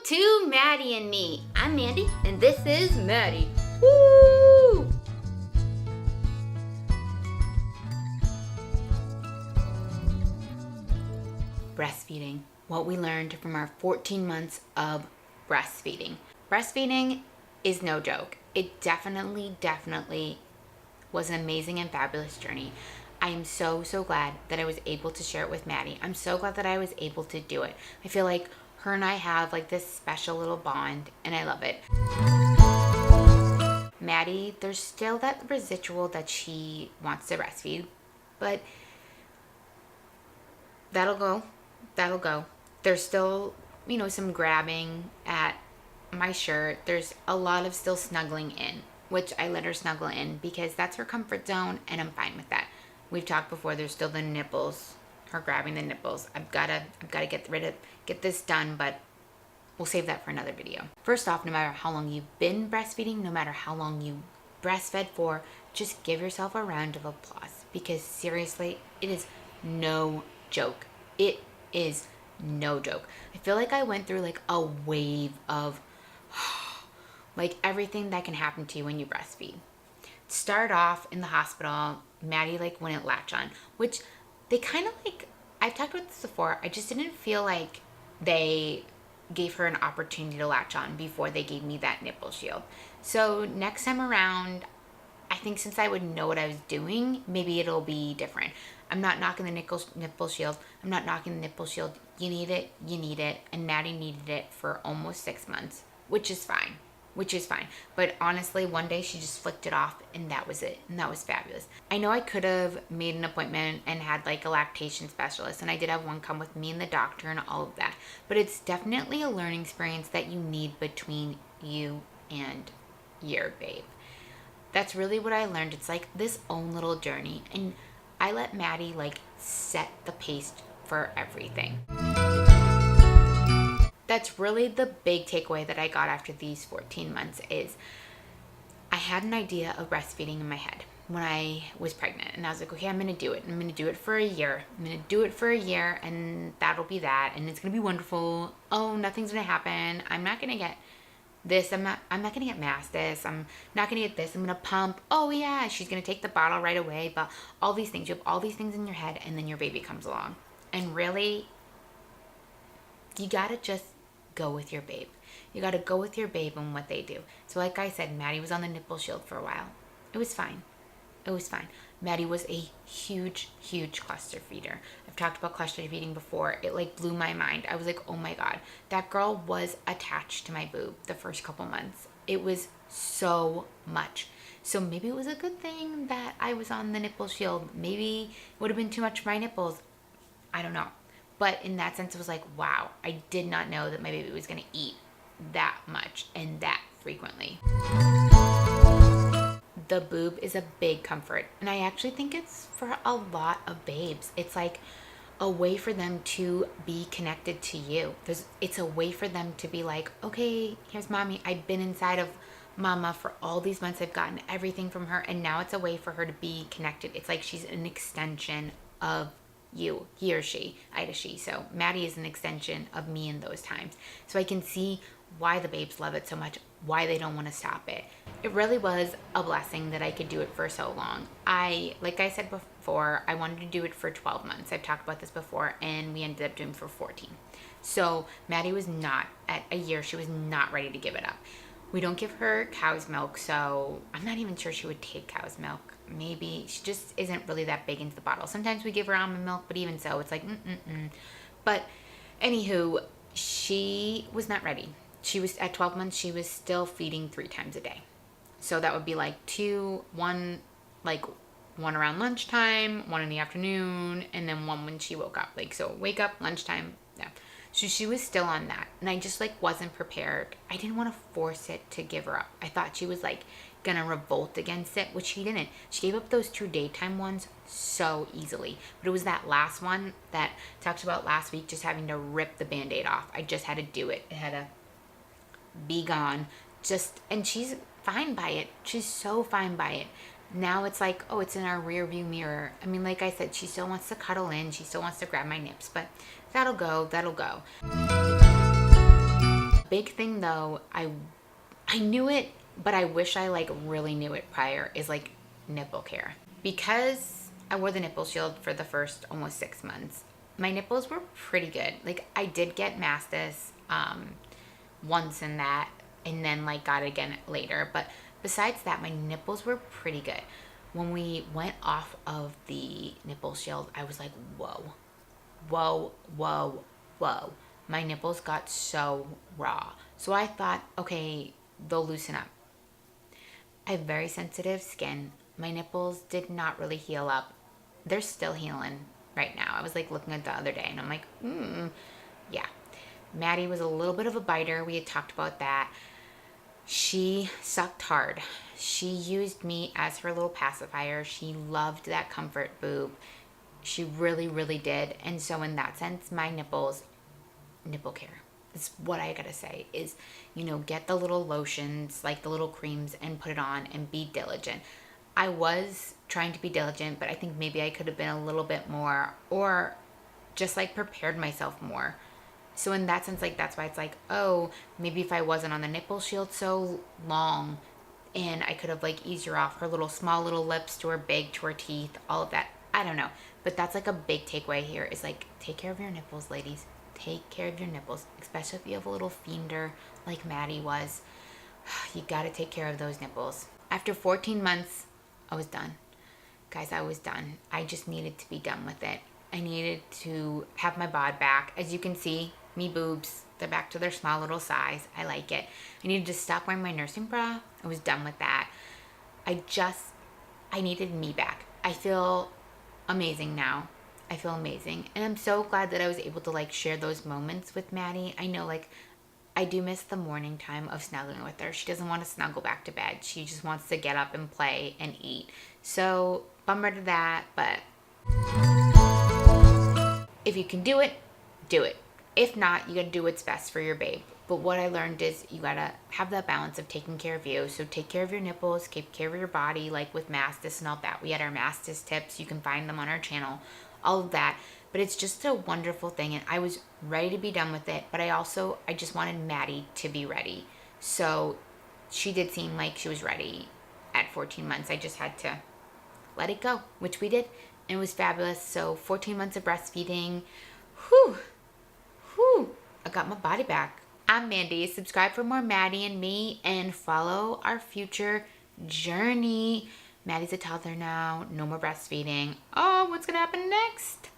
to Maddie and Me. I'm Mandy, and this is Maddie. Woo! Breastfeeding. What we learned from our 14 months of breastfeeding. Breastfeeding is no joke. It definitely was an amazing and fabulous journey. I am so glad that I was able to share it with Maddie. I'm so glad that I was able to do it. I feel like her and I have like this special little bond, and I love it. Maddie, there's still that residual that she wants to breastfeed, but that'll go. There's still, some grabbing at my shirt. There's a lot of still snuggling in, which I let her snuggle in because that's her comfort zone, and I'm fine with that. We've talked before, there's still the nipples, her grabbing the nipples. I've gotta get this done, but we'll save that for another video. First off, no matter how long you've been breastfeeding, no matter how long you breastfed for, just give yourself a round of applause, because seriously, it is no joke. It is no joke. I feel like I went through like a wave of like everything that can happen to you when you breastfeed. Start off in the hospital, Maddie like wouldn't latch on, which they kind of like, I've talked about this before, I just didn't feel like they gave her an opportunity to latch on before they gave me that nipple shield. So next time around, I think since I would know what I was doing, maybe it'll be different. I'm not knocking the nipple shield. I'm not knocking the nipple shield. You need it. And Maddie needed it for almost 6 months, which is fine. But honestly, one day she just flicked it off, and that was it. And that was fabulous. I know I could have made an appointment and had like a lactation specialist, and I did have one come with me and the doctor and all of that. But it's definitely a learning experience that you need between you and your babe. That's really what I learned. It's like this own little journey, and I let Maddie like set the pace for everything. That's really the big takeaway that I got after these 14 months is I had an idea of breastfeeding in my head when I was pregnant, and I was like, okay, I'm going to do it. I'm going to do it for a year. And that'll be that, and it's going to be wonderful. Oh, nothing's going to happen. I'm not going to get this. I'm not going to get mastitis. I'm not going to get this. I'm going to pump. Oh yeah, she's going to take the bottle right away. But all these things, you have all these things in your head, and then your baby comes along. And really, you got to just go with your babe. You got to go with your babe and what they do. So like I said, Maddie was on the nipple shield for a while. It was fine. Maddie was a huge cluster feeder. I've talked about cluster feeding before. It like blew my mind. I was like, oh my God, that girl was attached to my boob the first couple months. It was so much. So maybe it was a good thing that I was on the nipple shield. Maybe it would have been too much for my nipples. I don't know. But in that sense, it was like, wow, I did not know that my baby was going to eat that much and that frequently. The boob is a big comfort, and I actually think it's for a lot of babes. It's like a way for them to be connected to you. It's a way for them to be like, okay, here's mommy. I've been inside of mama for all these months. I've gotten everything from her, and now it's a way for her to be connected. It's like she's an extension of you, he or she. I had a she, so Maddie is an extension of me in those times. So I can see why the babes love it so much, why they don't want to stop it. It really was a blessing that I could do it for so long. Like I said before, I wanted to do it for 12 months. I've talked about this before, and we ended up doing it for 14. So Maddie was not, at a year, she was not ready to give it up. We don't give her cow's milk, so I'm not even sure she would take cow's milk. Maybe she just isn't really that big into the bottle. Sometimes we give her almond milk, but even so, it's like, But anywho, she was not ready. She was, at 12 months, she was still feeding 3 times a day. So that would be like one around lunchtime, 1 in the afternoon, and then 1 when she woke up. Like, so wake up, lunchtime, yeah. So she was still on that, and I just like wasn't prepared. I didn't want to force it to give her up. I thought she was like gonna revolt against it, which she didn't. She gave up those 2 daytime ones so easily, but it was that last one that I talked about last week, just having to rip the Band-Aid off. I just had to do it. It had to be gone. And she's fine by it. She's so fine by it. Now it's like, oh, it's in our rear view mirror. I mean, like I said, she still wants to cuddle in. She still wants to grab my nips, but that'll go. big thing though, I knew it, but I wish I like really knew it prior, is like nipple care. Because I wore the nipple shield for the first almost 6 months, my nipples were pretty good. Like I did get mastis once in that, and then like got it again later. But besides that, my nipples were pretty good. When we went off of the nipple shield, I was like, whoa, whoa, whoa, whoa. My nipples got so raw. So I thought, okay, they'll loosen up. I have very sensitive skin. My nipples did not really heal up. They're still healing right now. I was like looking at the other day and I'm like, yeah. Maddie was a little bit of a biter. We had talked about that. She sucked hard. She used me as her little pacifier. She loved that comfort boob. She really, really did. And so in that sense, my nipples, nipple care. It's what I gotta say is, get the little lotions, like the little creams, and put it on and be diligent. I was trying to be diligent, but I think maybe I could have been a little bit more, or just like prepared myself more. So in that sense, like that's why it's like, oh, maybe if I wasn't on the nipple shield so long, and I could have like eased her off, her little small little lips to her big, to her teeth, all of that. I don't know. But that's like a big takeaway here is like, take care of your nipples, ladies. Take care of your nipples, especially if you have a little fiender like Maddie was. You gotta take care of those nipples. After 14 months, I was done. Guys, I was done. I just needed to be done with it. I needed to have my bod back. As you can see, me boobs, they're back to their small little size. I like it. I needed to stop wearing my nursing bra. I was done with that. I needed me back. I feel amazing now. I feel amazing. And I'm so glad that I was able to like share those moments with Maddie. I know like I do miss the morning time of snuggling with her. She doesn't want to snuggle back to bed. She just wants to get up and play and eat. So bummer to that, but if you can do it, do it. If not, you gotta do what's best for your babe. But what I learned is you gotta have that balance of taking care of you. So take care of your nipples, take care of your body, like with mastis and all that. We had our mastis tips. You can find them on our channel, all of that. But it's just a wonderful thing. And I was ready to be done with it. But I just wanted Maddie to be ready. So she did seem like she was ready at 14 months. I just had to let it go, which we did. And it was fabulous. So 14 months of breastfeeding. Whew. I got my body back. I'm Mandy. Subscribe for more Maddie and Me and follow our future journey. Maddie's a toddler now. No more breastfeeding. Oh, what's going to happen next?